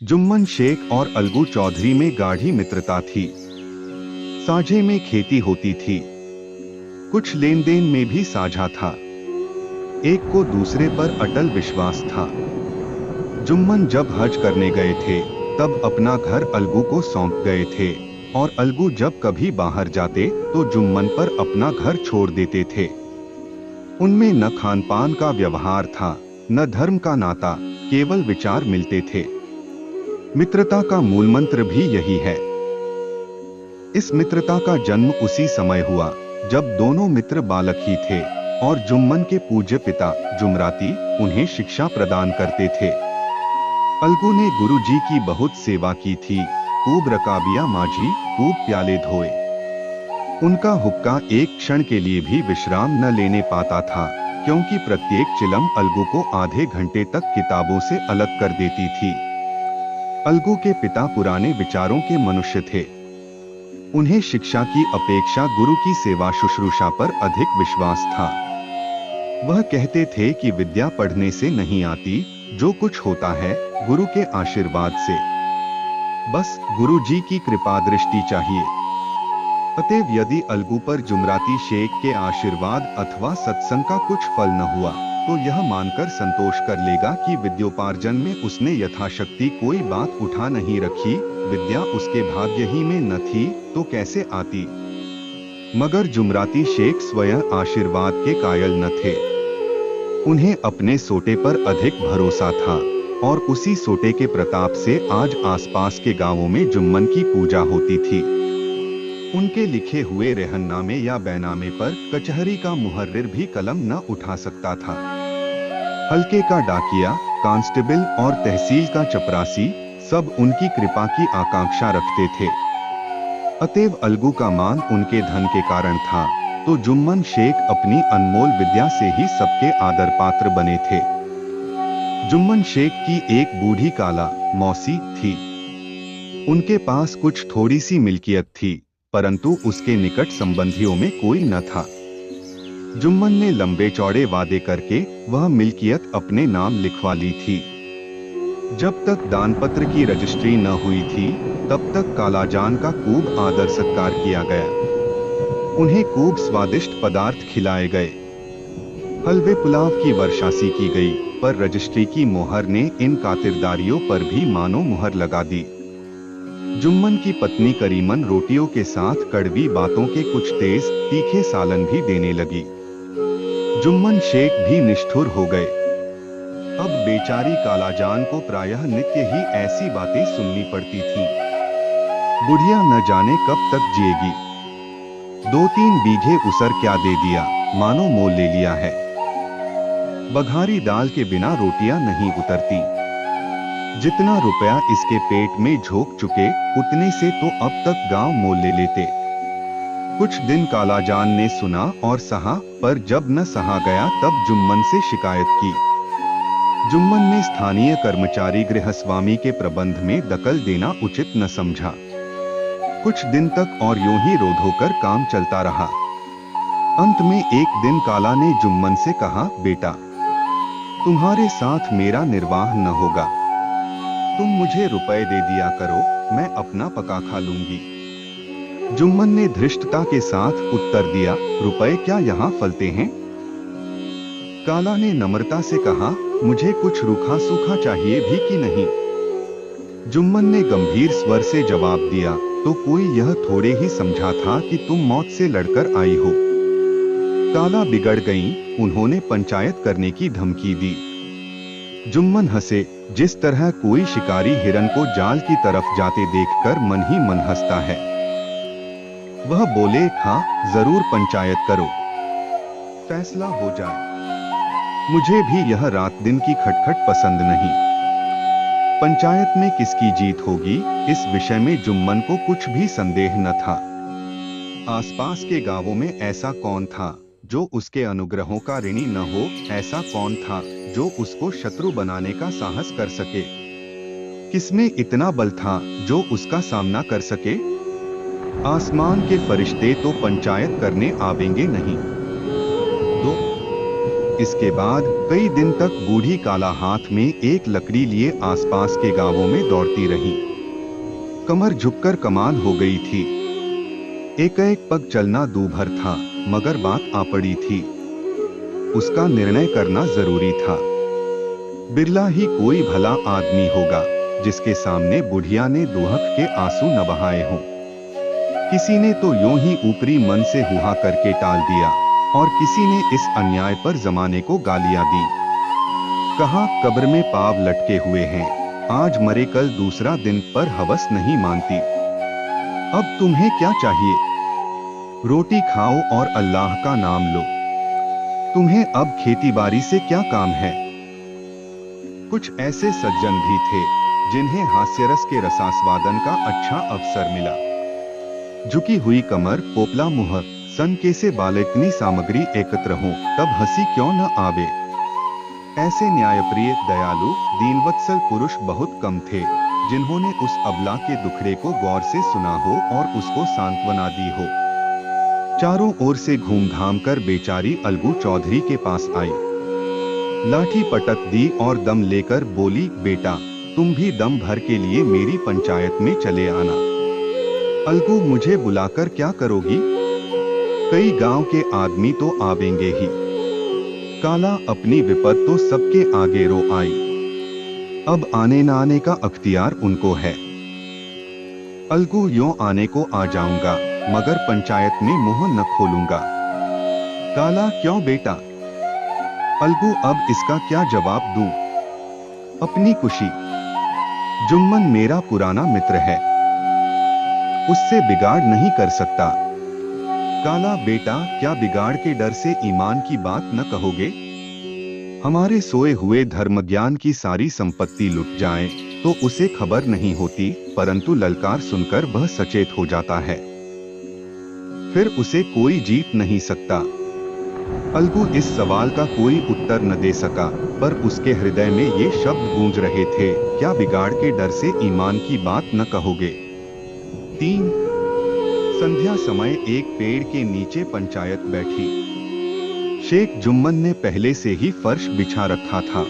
जुम्मन शेख और अलगू चौधरी में गाढ़ी मित्रता थी। साझे में खेती होती थी, कुछ लेन देन में भी साझा था। एक को दूसरे पर अटल विश्वास था। जुम्मन जब हज करने गए थे तब अपना घर अलगू को सौंप गए थे, और अलगू जब कभी बाहर जाते तो जुम्मन पर अपना घर छोड़ देते थे। उनमें न खान पान का व्यवहार था, न धर्म का नाता, केवल विचार मिलते थे। मित्रता का मूलमंत्र भी यही है। इस मित्रता का जन्म उसी समय हुआ जब दोनों मित्र बालक ही थे और जुम्मन के पूज्य पिता जुमराती उन्हें शिक्षा प्रदान करते थे। अलगू ने गुरुजी की बहुत सेवा की थी, खूब रकाबियां मांझी, खूब प्याले धोए। उनका हुक्का एक क्षण के लिए भी विश्राम न लेने पाता था, क्योंकि प्रत्येक चिलम अलगू को आधे घंटे तक किताबों से अलग कर देती थी। अलगू के पिता पुराने विचारों के मनुष्य थे। उन्हें शिक्षा की अपेक्षा गुरु की सेवा शुश्रूषा पर अधिक विश्वास था। वह कहते थे कि विद्या पढ़ने से नहीं आती, जो कुछ होता है गुरु के आशीर्वाद से। बस गुरु जी की कृपा दृष्टि चाहिए। अतएव यदि अलगू पर जुमराती शेख के आशीर्वाद अथवा सत्संग का कुछ फल न हुआ तो यह मानकर संतोष कर लेगा कि विद्योपार्जन में उसने यथाशक्ति कोई बात उठा नहीं रखी। विद्या उसके भाग्य ही में न थी तो कैसे आती। मगर जुमराती शेख स्वयं आशीर्वाद के कायल न थे। उन्हें अपने सोटे पर अधिक भरोसा था, और उसी सोटे के प्रताप से आज आसपास के गांवों में जुम्मन की पूजा होती थी। उनके लिखे हुए रेहननामे या बैनामे पर कचहरी का मुहर्रिर भी कलम न उठा सकता था। हल्के का डाकिया, कांस्टेबल और तहसील का चपरासी सब उनकी कृपा की आकांक्षा रखते थे। अतएव अलगू का मान उनके धन के कारण था, तो जुम्मन शेख अपनी अनमोल विद्या से ही सबके आदर पात्र बने थे। जुम्मन शेख की एक बूढ़ी काला मौसी थी। उनके पास कुछ थोड़ी सी मिल्कियत थी, परंतु उसके निकट संबंधियों में कोई न था। जुम्मन ने लंबे चौड़े वादे करके वह मिल्कियत अपने नाम लिखवा ली थी। जब तक दानपत्र की रजिस्ट्री न हुई थी तब तक कालाजान का खूब आदर सत्कार किया गया। उन्हें खूब स्वादिष्ट पदार्थ खिलाए गए। हलवे पुलाव की वर्षासी की गई, पर रजिस्ट्री की मोहर ने इन खातिरदारियों पर भी मानो मुहर लगा दी। जुम्मन की पत्नी करीमन रोटियों के साथ कड़वी बातों के कुछ तेज तीखे सालन भी देने लगी। जुम्मन शेख भी निष्ठुर हो गए। अब बेचारी कालाजान को प्रायः नित्य ही ऐसी बातें सुननी पड़ती थीं। बुढ़िया न जाने कब तक जिएगी। 2-3 बीघे उसर क्या दे दिया, मानो मोल ले लिया है। बघारी दाल के बिना रोटियां नहीं उतरती। जितना रुपया इसके पेट में झोंक चुके उतने से तो अब तक गांव मोल ले लेते। कुछ दिन कालाजान ने सुना और सहा, पर जब न सहा गया तब जुम्मन से शिकायत की। जुम्मन ने स्थानीय कर्मचारी गृहस्वामी के प्रबंध में दखल देना उचित न समझा। कुछ दिन तक और यूं ही रोध होकर काम चलता रहा। अंत में एक दिन काला ने जुम्मन से कहा, बेटा, तुम्हारे साथ मेरा निर्वाह न होगा। तुम मुझे रुपए दे दिया करो, मैं अपना पका खा लूंगी। जुम्मन ने धृष्टता के साथ उत्तर दिया, रुपए क्या यहाँ फलते हैं? काला ने नम्रता से कहा, मुझे कुछ रूखा सूखा चाहिए भी कि नहीं? जुम्मन ने गंभीर स्वर से जवाब दिया, तो कोई यह थोड़े ही समझा था कि तुम मौत से लड़कर आई हो। काला बिगड़ गईं, उन्होंने पंचायत करने की धमकी दी। जुम्मन हंसे, जिस तरह कोई शिकारी हिरन को जाल की तरफ जाते देखकर मन ही मन हंसता है। वह बोले, हाँ, जरूर पंचायत करो, फैसला हो जाए। मुझे भी यह रात दिन की खटखट पसंद नहीं। पंचायत में किसकी जीत होगी, इस विषय में जुम्मन को कुछ भी संदेह न था। आसपास के गांवों में ऐसा कौन था जो उसके अनुग्रहों का ऋणी न हो? ऐसा कौन था जो उसको शत्रु बनाने का साहस कर सके? किसमें इतना बल था जो उसका सामना कर सके? आसमान के फरिश्ते तो पंचायत करने आवेंगे नहीं। 2 इसके बाद कई दिन तक बूढ़ी काला हाथ में एक लकड़ी लिए आसपास के गांवों में दौड़ती रही। कमर झुककर कमाल हो गई थी। एक एक पग चलना दूभर था, मगर बात आ पड़ी थी। उसका निर्णय करना जरूरी था। बिरला ही कोई भला आदमी होगा जिसके सामने बुढ़िया ने दुहक के आंसू न बहाए हों। किसी ने तो यूं ही ऊपरी मन से हुआ करके टाल दिया और किसी ने इस अन्याय पर जमाने को गालियां दी। कहा कब्र में पाव लटके हुए हैं, आज मरे कल दूसरा दिन, पर हवस नहीं मानती। अब तुम्हें क्या चाहिए? रोटी खाओ और अल्लाह का नाम लो। तुम्हें अब खेतीबाड़ी से क्या काम है? कुछ ऐसे सज्जन भी थे जिन्हें हास्यरस के रसास्वादन का अच्छा अवसर मिला। झुकी हुई कमर, पोपला मुंह, सनके से बाल, इतनी सामग्री एकत्र हो तब हंसी क्यों न आवे। ऐसे न्यायप्रिय, दयालु, दीनवत्सल पुरुष बहुत कम थे जिन्होंने उस अबला के दुखड़े को गौर से सुना हो और उसको सांत्वना दी हो। चारों ओर से घूम-घाम कर बेचारी अलगू चौधरी के पास आई। लाठी पटक दी और दम लेकर बोली, बेटा तुम भी दम भर के लिए मेरी पंचायत में चले आना। अलगू, मुझे बुलाकर क्या करोगी? कई गांव के आदमी तो आवेंगे ही। काला अपनी विपद तो सबके आगे रो आई। अब आने न आने का अख्तियार उनको है। अलगू, यूं आने को आ जाऊंगा मगर पंचायत में मुंह न खोलूंगा। काला, क्यों बेटा? अलगू, अब इसका क्या जवाब दूं? अपनी खुशी। जुम्मन मेरा पुराना मित्र है, उससे बिगाड़ नहीं कर सकता। काला, बेटा क्या बिगाड़ के डर से ईमान की बात न कहोगे? हमारे सोए हुए धर्मज्ञान की सारी संपत्ति लुट जाए तो उसे खबर नहीं होती, परंतु ललकार सुनकर वह सचेत हो जाता है। फिर उसे कोई जीत नहीं सकता। अलगू इस सवाल का कोई उत्तर न दे सका, पर उसके हृदय में ये शब्द गूंज रहे थे, क्या बिगाड़ के डर से ईमान की बात न कहोगे? 3 संध्या समय एक पेड़ के नीचे पंचायत बैठी। शेख जुम्मन ने पहले से ही फर्श बिछा रखा था।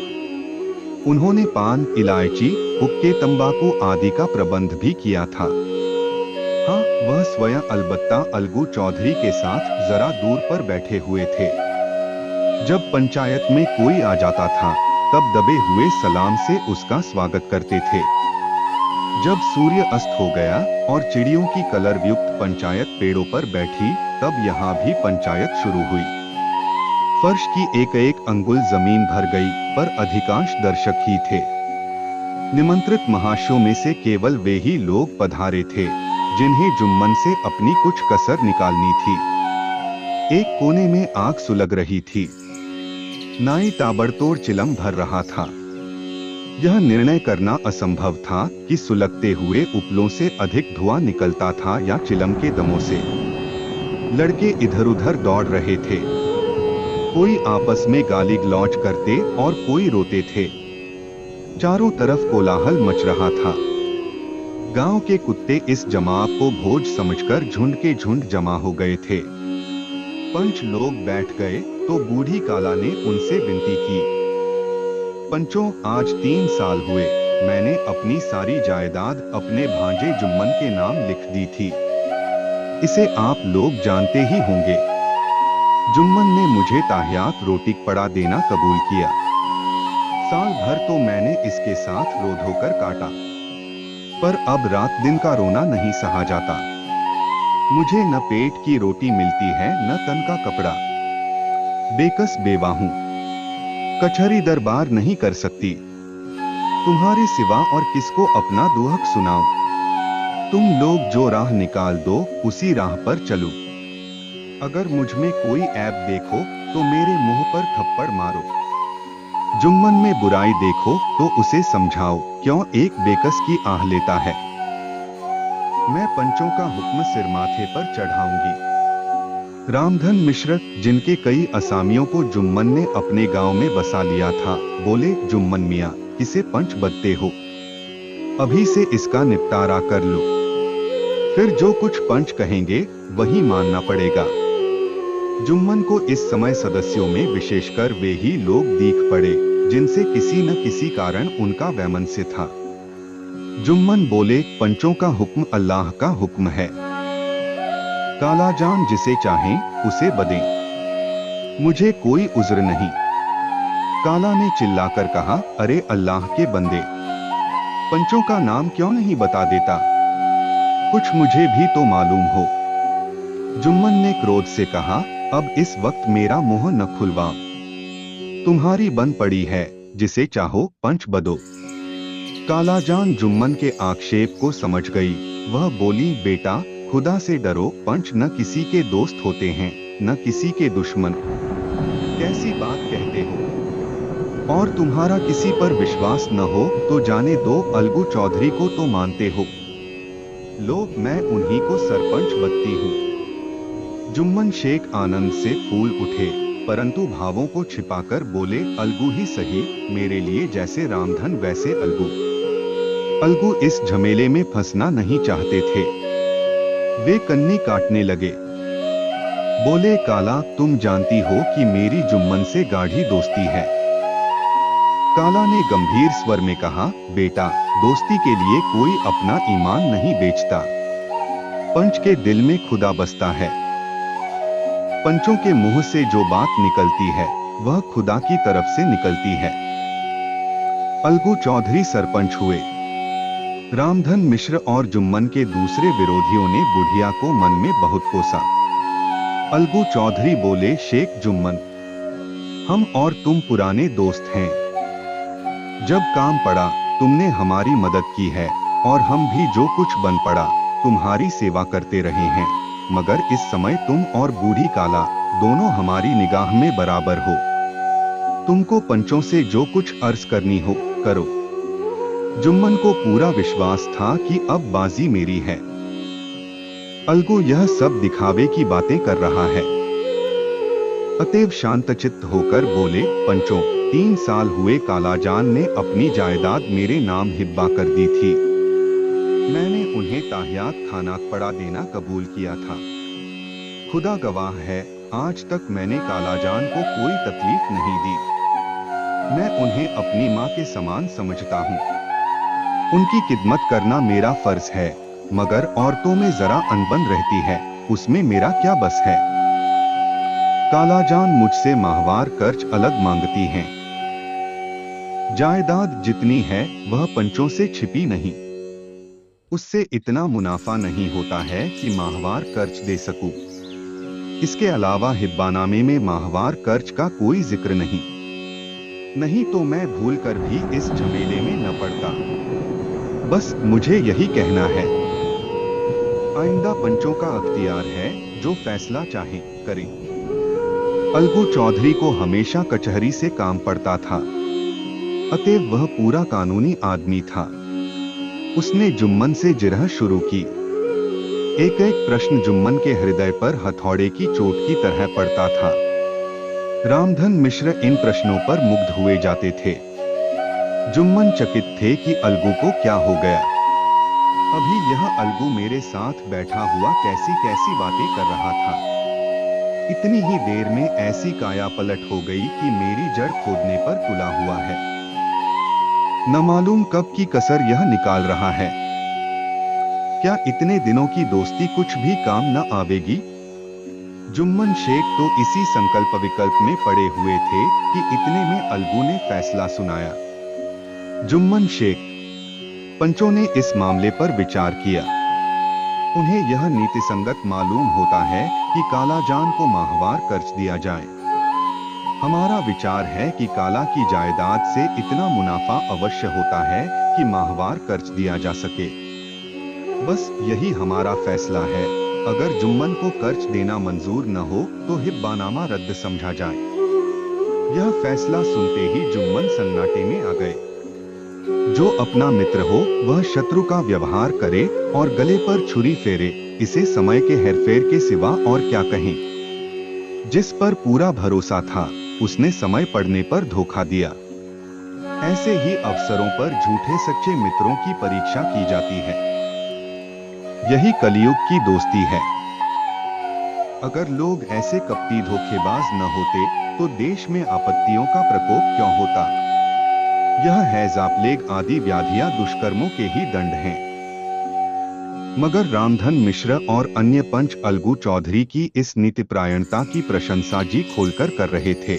उन्होंने पान, इलायची, हुक्के, तंबाकू आदि का प्रबंध भी किया था। हाँ, वह स्वयं अलबत्ता अलगू चौधरी के साथ जरा दूर पर बैठे हुए थे। जब पंचायत में कोई आ जाता था तब दबे हुए सलाम से उसका स्वागत करते थे। जब सूर्य अस्त हो गया और चिड़ियों की कलरवयुक्त पंचायत पेड़ों पर बैठी, तब यहाँ भी पंचायत शुरू हुई। फर्श की एक एक अंगुल जमीन भर गई, पर अधिकांश दर्शक ही थे। निमंत्रित महाशयों में से केवल वे ही लोग पधारे थे जिन्हें जुम्मन से अपनी कुछ कसर निकालनी थी। एक कोने में आग सुलग रही थी। नाई ताबड़तोड़ चिलम भर रहा था। यह निर्णय करना असंभव था कि सुलगते हुए उपलों से अधिक धुआं निकलता था या चिलम के दमों से। लड़के इधर उधर दौड़ रहे थे, कोई आपस में गाली गलौज करते और कोई रोते थे। चारों तरफ कोलाहल मच रहा था। गांव के कुत्ते इस जमाव को भोज समझकर झुंड के झुंड जमा हो गए थे। 5 लोग बैठ गए तो बूढ़ी काला ने उनसे विनती की, पंचों, आज 3 साल हुए मैंने अपनी सारी जायदाद अपने भांजे जुम्मन के नाम लिख दी थी। इसे आप लोग जानते ही होंगे। जुम्मन ने मुझे ताहियात रोटी पड़ा देना कबूल किया। साल भर तो मैंने इसके साथ रो धोकर काटा, पर अब रात दिन का रोना नहीं सहा जाता। मुझे न पेट की रोटी मिलती है न तन का कपड़ा। बेकस बेवा हूं, कचहरी दरबार नहीं कर सकती। तुम्हारे सिवा और किसको अपना दुहक सुनाऊं? तुम लोग जो राह निकाल दो उसी राह पर चलूं। अगर मुझ में कोई ऐब देखो तो मेरे मुंह पर थप्पड़ मारो। जुम्मन में बुराई देखो तो उसे समझाओ, क्यों एक बेकस की आह लेता है। मैं पंचों का हुक्म सिर माथे पर चढ़ाऊंगी। रामधन मिश्र, जिनके कई असामियों को जुम्मन ने अपने गांव में बसा लिया था, बोले, जुम्मन मियाँ, किसे पंच बदते हो? अभी से इसका निपटारा कर लो, फिर जो कुछ पंच कहेंगे वही मानना पड़ेगा। जुम्मन को इस समय सदस्यों में विशेषकर वे ही लोग दीख पड़े जिनसे किसी न किसी कारण उनका वैमनस्य था। जुम्मन बोले, पंचों का हुक्म अल्लाह का हुक्म है। कालाजान जिसे चाहें उसे बदें, मुझे कोई उज्र नहीं। काला ने चिल्लाकर कहा, अरे अल्लाह के बंदे, पंचों का नाम क्यों नहीं बता देता? कुछ मुझे भी तो मालूम हो। जुम्मन ने क्रोध से कहा, अब इस वक्त मेरा मुंह न खुलवाओ। तुम्हारी बन पड़ी है, जिसे चाहो पंच बदो। कालाजान जुम्मन के आक्षेप को समझ गई। वह बोली, बेटा खुदा से डरो, पंच न किसी के दोस्त होते हैं न किसी के दुश्मन। कैसी बात कहते हो? और तुम्हारा किसी पर विश्वास न हो तो जाने दो, अलगू चौधरी को तो मानते हो। लो, मैं उन्हीं को सरपंच बनती हूँ। जुम्मन शेख आनंद से फूल उठे, परंतु भावों को छिपाकर बोले, अलगू ही सही, मेरे लिए जैसे रामधन वैसे अलगू। अलगू इस झमेले में फंसना नहीं चाहते थे। वे कन्नी काटने लगे। बोले, काला तुम जानती हो कि मेरी जुम्मन से गाढ़ी दोस्ती है। काला ने गंभीर स्वर में कहा, बेटा दोस्ती के लिए कोई अपना ईमान नहीं बेचता। पंच के दिल में खुदा बसता है। पंचों के मुंह से जो बात निकलती है वह खुदा की तरफ से निकलती है। अलगू चौधरी सरपंच हुए। रामधन मिश्र और जुम्मन के दूसरे विरोधियों ने बुढ़िया को मन में बहुत कोसा। अलगू चौधरी बोले, शेख जुम्मन, हम और तुम पुराने दोस्त हैं। जब काम पड़ा तुमने हमारी मदद की है और हम भी जो कुछ बन पड़ा तुम्हारी सेवा करते रहे हैं, मगर इस समय तुम और बूढ़ी काला दोनों हमारी निगाह में बराबर हो। तुमको पंचों से जो कुछ अर्ज करनी हो करो। जुम्मन को पूरा विश्वास था कि अब बाजी मेरी है। अलगू यह सब दिखावे की बातें कर रहा है। अतएव शांतचित्त होकर बोले, पंचों 3 साल हुए कालाजान ने अपनी जायदाद मेरे नाम हिब्बा कर दी थी। मैंने उन्हें ताहियात खानाक पड़ा देना कबूल किया था। खुदा गवाह है, आज तक मैंने कालाजान को कोई तकलीफ नहीं दी। मैं उन्हें अपनी माँ के समान समझता हूँ। उनकी खिदमत करना मेरा फर्ज है, मगर औरतों में जरा अनबन रहती है, उसमें मेरा क्या बस है। कालाजान मुझसे माहवार कर्ज अलग मांगती हैं। जायदाद जितनी है वह पंचों से छिपी नहीं। उससे इतना मुनाफा नहीं होता है कि माहवार कर्ज दे सकूं। इसके अलावा हिब्बानामे में माहवार कर्ज का कोई जिक्र नहीं तो मैं भूलकर भी इस झमेले में न पड़ता। बस मुझे यही कहना है। आइंदा पंचों का अख्तियार है, जो फैसला चाहे करें। अलगू चौधरी को हमेशा कचहरी से काम पड़ता था, अतएव वह पूरा कानूनी आदमी था। उसने जुम्मन से जिरह शुरू की। एक एक प्रश्न जुम्मन के हृदय पर हथौड़े की चोट की तरह पड़ता था। रामधन मिश्र इन प्रश्नों पर मुग्ध हुए जाते थे। जुम्मन चकित थे कि अलगू को क्या हो गया। अभी यह अलगू मेरे साथ बैठा हुआ कैसी कैसी बातें कर रहा था। इतनी ही देर में ऐसी काया पलट हो गई कि मेरी जड़ खोदने पर तुला हुआ है। न मालूम कब की कसर यह निकाल रहा है। क्या इतने दिनों की दोस्ती कुछ भी काम न आवेगी? जुम्मन शेख तो इसी संकल्प विकल्प में पड़े हुए थे कि इतने में अलगू ने फैसला सुनाया। जुम्मन शेख, पंचों ने इस मामले पर विचार किया। उन्हें यह नीतिसंगत मालूम होता है कि कालाजान को माहवार कर्ज दिया जाए। हमारा विचार है कि काला की जायदाद से इतना मुनाफा अवश्य होता है कि माहवार कर्ज दिया जा सके। बस यही हमारा फैसला है। अगर जुम्मन को कर्ज देना मंजूर न हो तो हिब्बानामा रद्द समझा जाए। यह फैसला सुनते ही जुम्मन सन्नाटे में आ गए। जो अपना मित्र हो वह शत्रु का व्यवहार करे और गले पर छुरी फेरे, इसे समय के हेरफेर के सिवा और क्या कहें। जिस पर पूरा भरोसा था उसने समय पड़ने पर धोखा दिया। ऐसे ही अवसरों पर झूठे सच्चे मित्रों की परीक्षा की जाती है। यही कलयुग की दोस्ती है। अगर लोग ऐसे कपटी धोखेबाज न होते तो देश में आपत्तियों का प्रकोप क्यों होता। यह हैजा प्लेग आदि व्याधियां दुष्कर्मों के ही दंड हैं। मगर रामधन मिश्र और अन्य पंच अलगू चौधरी की इस नीतिपरायणता की प्रशंसा जी खोलकर कर रहे थे।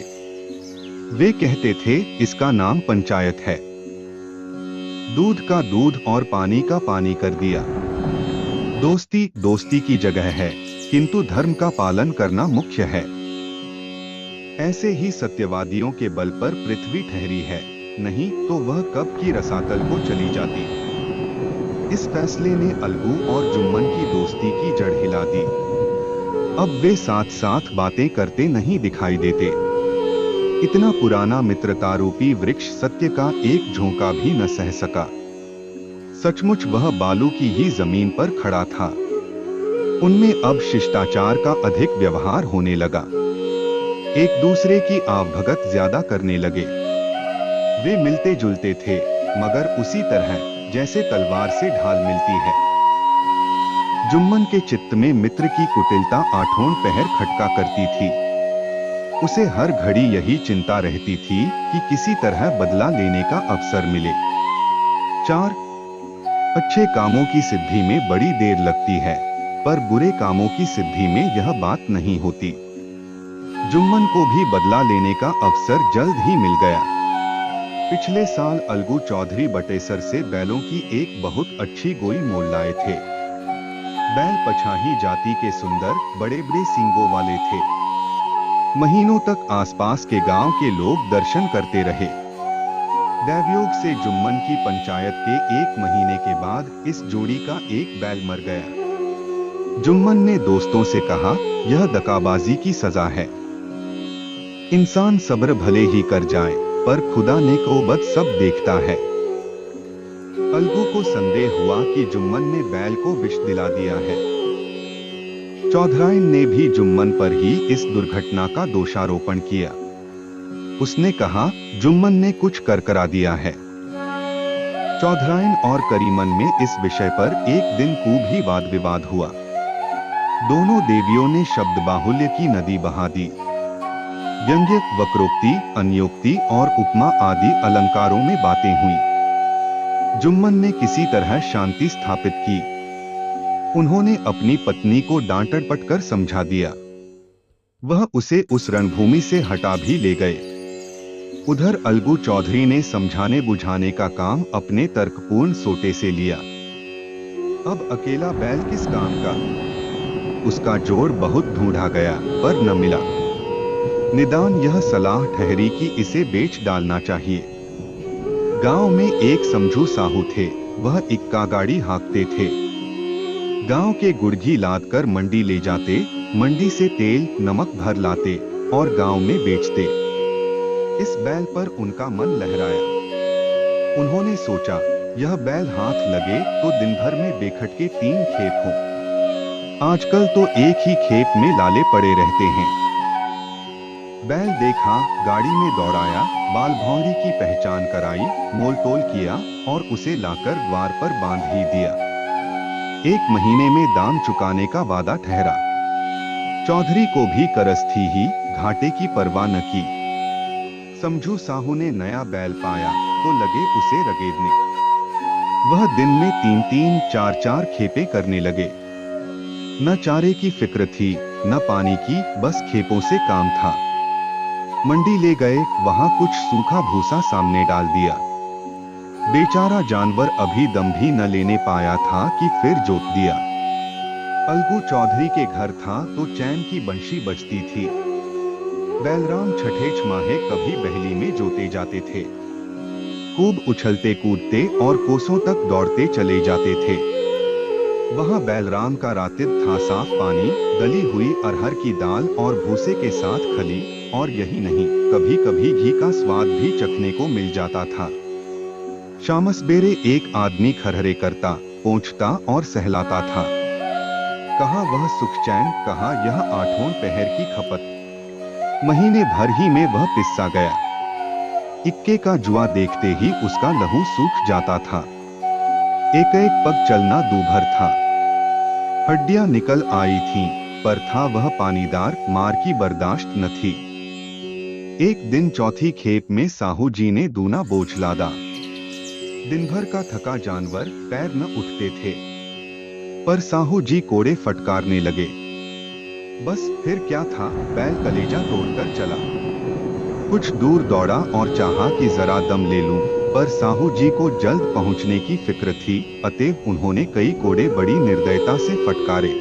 वे कहते थे, इसका नाम पंचायत है। दूध का दूध और पानी का पानी कर दिया। दोस्ती दोस्ती की जगह है, किंतु धर्म का पालन करना मुख्य है। ऐसे ही सत्यवादियों के बल पर पृथ्वी ठहरी है, नहीं तो वह कब की रसातल को चली जाती। इस फैसले ने अलगू और जुम्मन की दोस्ती की जड़ हिला दी। अब वे साथ साथ बातें करते नहीं दिखाई देते। इतना पुराना मित्रतारूपी वृक्ष सत्य का एक झोंका भी न सह सका। सचमुच वह बालू की ही जमीन पर खड़ा था। उनमें अब शिष्टाचार का अधिक व्यवहार होने लगा। एक दूसरे की आवभगत ज्यादा करने लगे। वे मिलते जुलते थे, मगर उसी तरह जैसे तलवार से ढाल मिलती है। जुम्मन के चित्त में मित्र की कुटिलता आठों पहर खटका करती थी। उसे हर घड़ी यही चिंता रहती थी कि किसी तरह बदला लेने का अवसर मिले। 4 अच्छे कामों की सिद्धि में बड़ी देर लगती है, पर बुरे कामों की सिद्धि में यह बात नहीं होती। जुम्मन को भी बदला लेने का अवसर जल्द ही मिल गया। पिछले साल अलगू चौधरी बटेसर से बैलों की एक बहुत अच्छी गोई मोल लाए थे। बैल पछाही जाति के सुंदर बड़े बड़े सींगों वाले थे। महीनों तक आसपास के गांव के लोग दर्शन करते रहे। दैवयोग से जुम्मन की पंचायत के 1 महीने के बाद इस जोड़ी का एक बैल मर गया। जुम्मन ने दोस्तों से कहा, यह दगाबाजी की सजा है। इंसान सब्र भले ही कर जाए, पर खुदा नेक-ओ-बद सब देखता है। अलगू को संदेह हुआ कि जुम्मन ने बैल को विष दिला दिया है। चौधराइन ने भी जुम्मन पर ही इस दुर्घटना का दोषारोपण किया। उसने कहा, जुम्मन ने कुछ कर करा दिया है। चौधराइन और करीमन में इस विषय पर एक दिन खूब ही वाद विवाद हुआ। दोनों देवियों ने शब्द बाहुल्य की नदी बहा दी। व्यंग्य, वक्रोक्ति, अन्योक्ति और उपमा आदि अलंकारों में बातें हुई। जुम्मन ने किसी तरह शांति स्थापित की। उन्होंने अपनी पत्नी को डांट डपट कर समझा दिया। वह उसे उस रणभूमि से हटा भी ले गए। उधर अलगू चौधरी ने समझाने बुझाने का काम अपने तर्कपूर्ण सोटे से लिया। अब अकेला बैल किस काम का? उसका जोड़ बहुत ढूंढा गया, पर न मिला। निदान यह सलाह ठहरी कि इसे बेच डालना चाहिए। गांव में एक समझू साहू थे, वह इक्का गाड़ी हाँकते थे। गांव के गुड़घी लाद कर मंडी ले जाते, मंडी से तेल नमक भर लाते और गांव में बेचते। इस बैल पर उनका मन लहराया। उन्होंने सोचा, यह बैल हाथ लगे तो दिन भर में बेखट के 3 खेप हों। आजकल तो एक ही खेप में लाले पड़े रहते हैं। बैल देखा, गाड़ी में दौड़ाया, बाल भौरी की पहचान कराई, मोल तोल किया और उसे लाकर द्वार पर बांध ही दिया। 1 महीने में दाम चुकाने का वादा ठहरा। चौधरी को भी करस थी ही, घाटे की परवाह न की। समझू साहू ने नया बैल पाया तो लगे उसे रगेदने। वह दिन में 3-3, 4-4 खेपे करने लगे। न चारे की फिक्र थी, न पानी की, बस खेपों से काम था। मंडी ले गए, वहां कुछ सूखा भूसा सामने डाल दिया। बेचारा जानवर अभी दम भी न लेने पाया था कि फिर जोत दिया। अलगू चौधरी के घर था तो चैन की बंशी बजती थी। बैलराम छठे छमाहे कभी बहली में जोते जाते थे। खूब उछलते कूदते और कोसों तक दौड़ते चले जाते थे। वहां बैलराम का रातिब था साफ पानी, दली हुई अरहर की दाल और भूसे के साथ खली, और यही नहीं, कभी कभी घी का स्वाद भी चखने को मिल जाता था। शामसबेरे एक आदमी खरहरे करता, पोंछता और सहलाता था। कहाँ वह सुख चैन, कहाँ यह 8 पहर की खपत। महीने भर ही में वह पिस्सा गया। इक्के का जुआ देखते ही उसका लहू सूख जाता था। एक एक पग चलना दूभर था। हड्डियां निकल आई थीं, पर था वह पानीदार मार की बर्दाश्त न थी। एक दिन चौथी खेप में साहू जी ने दूना बोझ लादा। दिन भर का थका जानवर पैर न उठते थे, पर साहू जी कोड़े फटकारने लगे। बस फिर क्या था, बैल कलेजा तोड़कर चला। कुछ दूर दौड़ा और चाहा कि जरा दम ले लूं, पर साहू जी को जल्द पहुंचने की फिक्र थी, अतएव उन्होंने कई कोड़े बड़ी निर्दयता से फटकारे।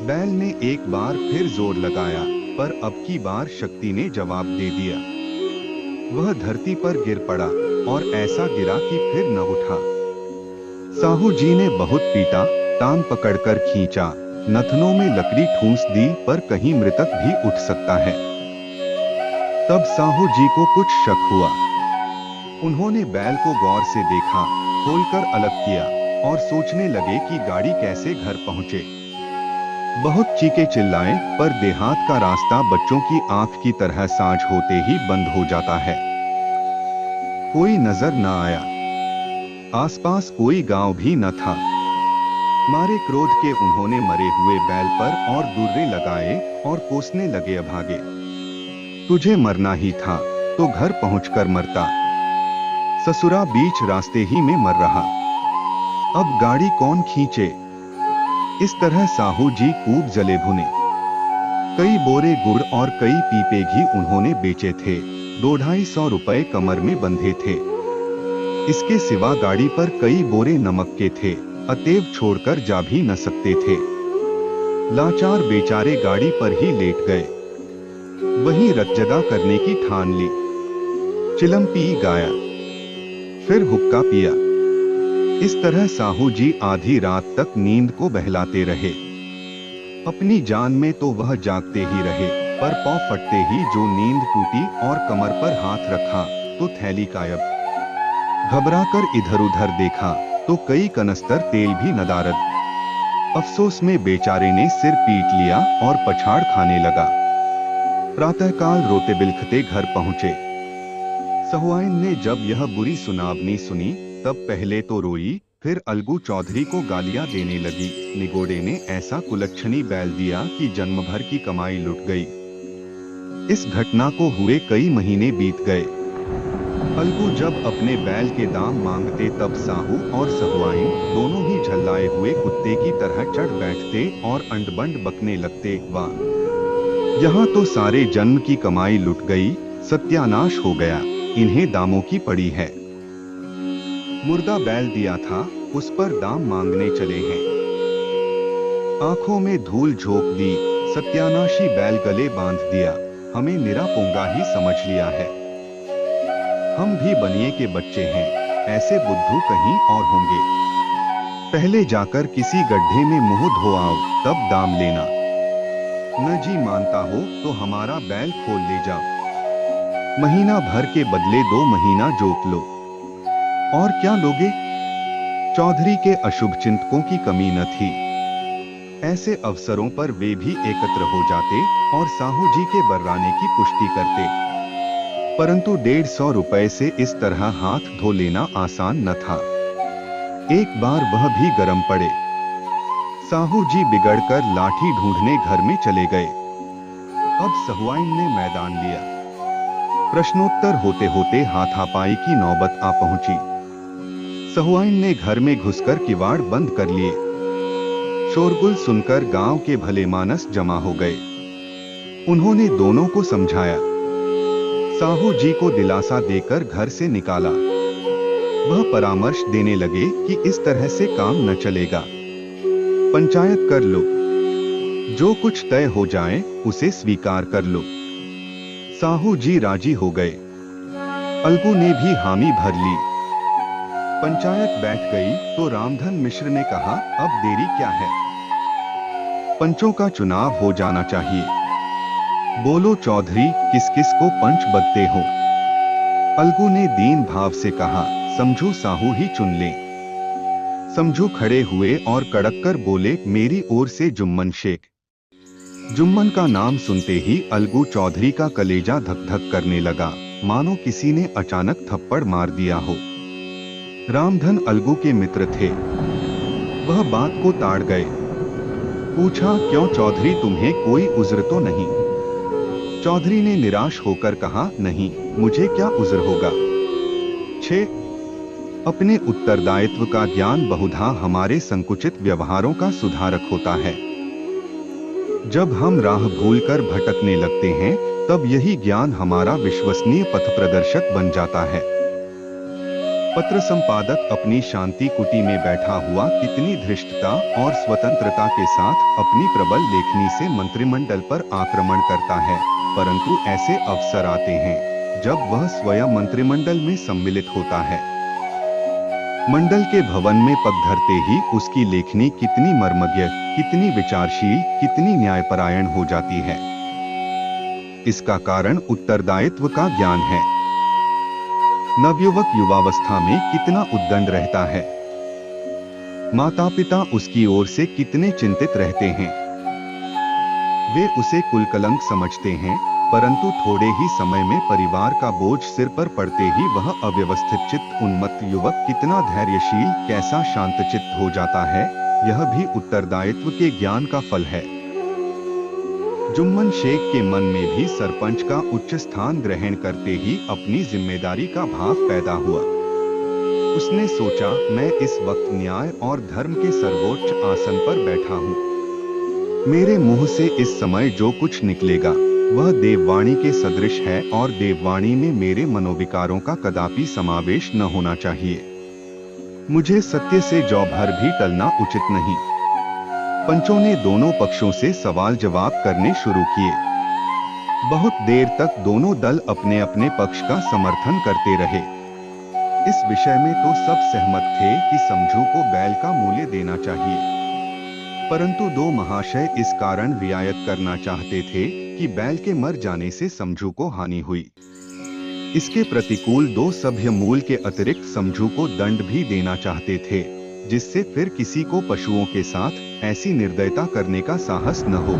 बैल ने एक बार फिर जोर लगाया, पर अब की बार शक्ति ने जवाब दे दिया। वह धरती पर गिर पड़ा और ऐसा गिरा कि फिर न उठा। साहू जी ने बहुत पीटा, टांग पकड़कर खींचा, नथनों में लकड़ी ठूंस दी, पर कहीं मृतक भी उठ सकता है। तब साहू जी को कुछ शक हुआ। उन्होंने बैल को गौर से देखा, खोलकर अलग किया और सोचने लगे कि गाड़ी कैसे घर पहुंचे। बहुत चीखे चिल्लाए, पर देहात का रास्ता बच्चों की आंख की तरह साँझ होते ही बंद हो जाता है। कोई नजर न आया, आसपास कोई गांव भी न था। मारे क्रोध के उन्होंने मरे हुए बैल पर और दुर्रे लगाए और कोसने लगे, अभागे, तुझे मरना ही था तो घर पहुंचकर मरता। ससुरा बीच रास्ते ही में मर रहा, अब गाड़ी कौन खींचे। इस तरह साहू जी खूब जले भुने। कई बोरे गुड़ और कई पीपे घी उन्होंने बेचे थे। 200-250 रुपए कमर में बंधे थे। इसके सिवा गाड़ी पर कई बोरे नमक के थे, अतएव छोड़कर जा भी न सकते थे। लाचार बेचारे गाड़ी पर ही लेट गए। वहीं रतजगा करने की ठान ली। चिलम पी गाया, फिर हुक्का पिया। इस तरह साहू जी आधी रात तक नींद को बहलाते रहे। अपनी जान में तो वह जागते ही रहे, पर पौ फटते ही जो नींद टूटी और कमर पर हाथ रखा तो थैली गायब। घबराकर इधर उधर देखा तो कई कनस्तर तेल भी नदारद। अफसोस में बेचारे ने सिर पीट लिया और पछाड़ खाने लगा। प्रातःकाल रोते बिलखते घर पहुंचे। सहुआइन ने जब यह बुरी सुनावनी सुनी, तब पहले तो रोई, फिर अलगू चौधरी को गालियां देने लगी। निगोड़े ने ऐसा कुलच्छनी बैल दिया कि जन्म भर की कमाई लुट गई। इस घटना को हुए कई महीने बीत गए। अलगू जब अपने बैल के दाम मांगते, तब साहू और सहुआइन दोनों ही झल्लाए हुए कुत्ते की तरह चढ़ बैठते और अंड-बंड बकने लगते। वाह, यहाँ तो सारे जन्म की कमाई लुट गई, सत्यानाश हो गया, इन्हें दामों की पड़ी है। मुर्दा बैल दिया था, उस पर दाम मांगने चले हैं। आंखों में धूल झोंक दी, सत्यानाशी बैल गले बांध दिया, हमें निरा पोंगा ही समझ लिया है। हम भी बनिए के बच्चे हैं, ऐसे बुद्धू कहीं और होंगे। पहले जाकर किसी गड्ढे में मुंह धो आओ, तब दाम लेना। न जी मानता हो तो हमारा बैल खोल ले जाओ। महीना भर के बदले 2 महीना जोत लो। और क्या लोगे? चौधरी के अशुभ चिंतकों की कमी न थी। ऐसे अवसरों पर वे भी एकत्र हो जाते और साहू जी के बर्राने की पुष्टि करते। परंतु 150 रुपए से इस तरह हाथ धो लेना आसान न था। एक बार वह भी गरम पड़े। साहू जी बिगड़कर लाठी ढूंढने घर में चले गए। अब सहुआइन ने मैदान लिया। प्रश्नोत्तर होते होते हाथापाई की नौबत आ पहुंची। सहुआइन ने घर में घुसकर किवाड़ बंद कर लिए। शोरगुल सुनकर गांव के भले मानस जमा हो गए। उन्होंने दोनों को समझाया। साहू जी को दिलासा देकर घर से निकाला। वह परामर्श देने लगे कि इस तरह से काम न चलेगा। पंचायत कर लो, जो कुछ तय हो जाए उसे स्वीकार कर लो। साहू जी राजी हो गए। अलगू ने भी हामी भर ली। पंचायत बैठ गई तो रामधन मिश्र ने कहा, अब देरी क्या है? पंचों का चुनाव हो जाना चाहिए। बोलो चौधरी, किस किस को पंच बदते हो? अलगू ने दीन भाव से कहा, समझू साहू ही चुन ले। समझू खड़े हुए और कड़क कर बोले, मेरी ओर से जुम्मन शेख। जुम्मन का नाम सुनते ही अलगू चौधरी का कलेजा धक धक करने लगा, मानो किसी ने अचानक थप्पड़ मार दिया हो। रामधन अलगू के मित्र थे। वह बात को ताड़ गए। पूछा, क्यों चौधरी, तुम्हें कोई उज्र तो नहीं? चौधरी ने निराश होकर कहा, नहीं, मुझे क्या उज्र होगा। 6. अपने उत्तरदायित्व का ज्ञान बहुधा हमारे संकुचित व्यवहारों का सुधारक होता है। जब हम राह भूलकर भटकने लगते हैं, तब यही ज्ञान हमारा विश्वसनीय पथ प्रदर्शक बन जाता है। पत्र संपादक अपनी शांति कुटी में बैठा हुआ कितनी धृष्टता और स्वतंत्रता के साथ अपनी प्रबल लेखनी से मंत्रिमंडल पर आक्रमण करता है, परंतु ऐसे अवसर आते हैं जब वह स्वयं मंत्रिमंडल में सम्मिलित होता है। मंडल के भवन में पग धरते ही उसकी लेखनी कितनी मर्मज्ञ, कितनी विचारशील, कितनी न्यायपरायण हो जाती है। इसका कारण उत्तरदायित्व का ज्ञान है। नवयुवक युवावस्था में कितना उद्दंड रहता है। माता पिता उसकी ओर से कितने चिंतित रहते हैं। वे उसे कुलकलंक समझते हैं, परंतु थोड़े ही समय में परिवार का बोझ सिर पर पड़ते ही वह अव्यवस्थित चित्त उन्मत्त युवक कितना धैर्यशील, कैसा शांतचित्त हो जाता है। यह भी उत्तरदायित्व के ज्ञान का फल है। जुम्मन शेख के मन में भी सरपंच का उच्च स्थान ग्रहण करते ही अपनी जिम्मेदारी का भाव पैदा हुआ। उसने सोचा, मैं इस वक्त न्याय और धर्म के सर्वोच्च आसन पर बैठा हूँ। मेरे मुंह से इस समय जो कुछ निकलेगा वह देववाणी के सदृश है, और देववाणी में मेरे मनोविकारों का कदापि समावेश न होना चाहिए। मुझे सत्य से जौ भर भी टलना उचित नहीं। पंचों ने दोनों पक्षों से सवाल जवाब करने शुरू किए। बहुत देर तक दोनों दल अपने अपने पक्ष का समर्थन करते रहे। इस विषय में तो सब सहमत थे कि समझू को बैल का मूल्य देना चाहिए, परंतु दो महाशय इस कारण रियायत करना चाहते थे कि बैल के मर जाने से समझू को हानि हुई। इसके प्रतिकूल दो सभ्य मूल के अतिरिक्त समझू को दंड भी देना चाहते थे, जिससे फिर किसी को पशुओं के साथ ऐसी निर्दयता करने का साहस न हो।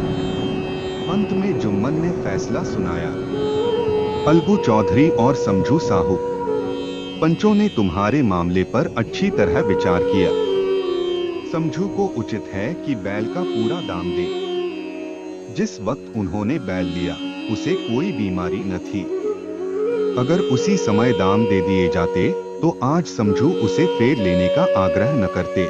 अंत में जुम्मन ने फैसला सुनाया, अलगू चौधरी और समझू साहू, पंचों ने तुम्हारे मामले पर अच्छी तरह विचार किया। समझू को उचित है कि बैल का पूरा दाम दे। जिस वक्त उन्होंने बैल लिया उसे कोई बीमारी न थी। अगर उसी समय दाम दे दिए जाते तो आज समझू उसे फेर लेने का आग्रह न करते।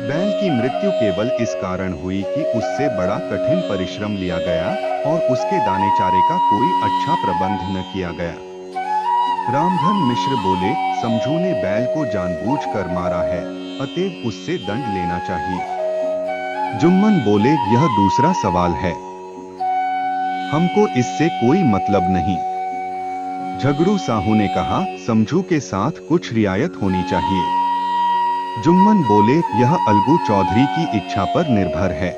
बैल की मृत्यु केवल इस कारण हुई कि उससे बड़ा कठिन परिश्रम लिया गया और उसके दाने चारे का कोई अच्छा प्रबंध न किया गया। रामधन मिश्र बोले, समझू ने बैल को जानबूझकर मारा है, अतएव उससे दंड लेना चाहिए। जुम्मन बोले, यह दूसरा सवाल है, हमको इससे कोई मतलब नहीं। झगड़ू साहू ने कहा, समझू के साथ कुछ रियायत होनी चाहिए। जुम्मन बोले, यह अलगू चौधरी की इच्छा पर निर्भर है।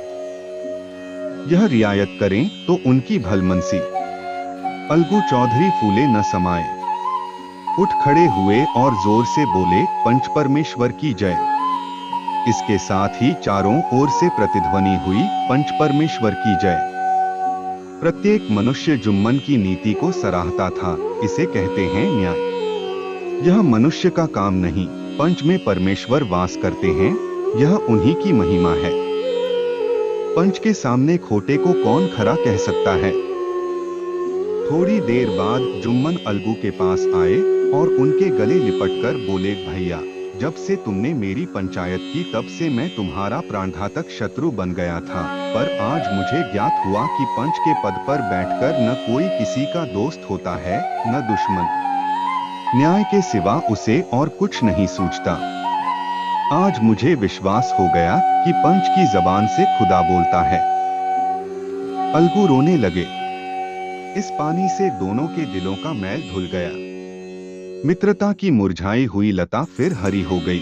यह रियायत करें तो उनकी भलमनसी। अलगू चौधरी फूले न समाये, उठ खड़े हुए और जोर से बोले, पंच परमेश्वर की जय। इसके साथ ही चारों ओर से प्रतिध्वनि हुई, पंच परमेश्वर की जय। प्रत्येक मनुष्य जुम्मन की नीति को सराहता था। इसे कहते हैं न्याय। यह मनुष्य का काम नहीं, पंच में परमेश्वर वास करते हैं, यह उन्हीं की महिमा है। पंच के सामने खोटे को कौन खरा कह सकता है। थोड़ी देर बाद जुम्मन अलगू के पास आए और उनके गले लिपटकर बोले, भैया, जब से तुमने मेरी पंचायत की तब से मैं तुम्हारा प्राणघातक शत्रु बन गया था, पर आज मुझे ज्ञात हुआ कि पंच के पद पर बैठकर न कोई किसी का दोस्त होता है न दुश्मन। न्याय के सिवा उसे और कुछ नहीं सूझता। आज मुझे विश्वास हो गया कि पंच की जबान से खुदा बोलता है। अलगू रोने लगे। इस पानी से दोनों के दिलों का मैल धुल गया। मित्रता की मुरझाई हुई लता फिर हरी हो गई।